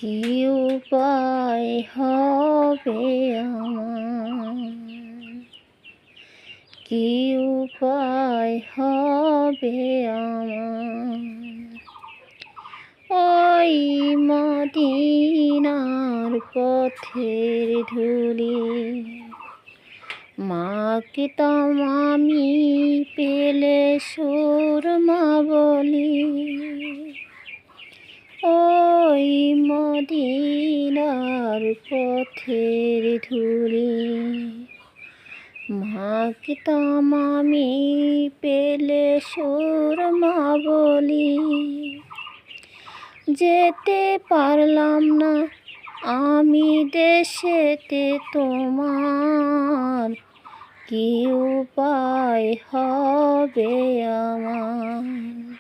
কি উপায় হবে আমার, কি উপায় হবে আমার, ওই মদিনার পথের ধুলি মাখিতাম আমি পেলে সুরমা বলি। ওই মদিনার পথের ধুলি মাখিতাম আমি পেলে সুরমা বলি। যেতে পারলাম না আমি দেশেতে তোমার, কি উপায় হবে আমার।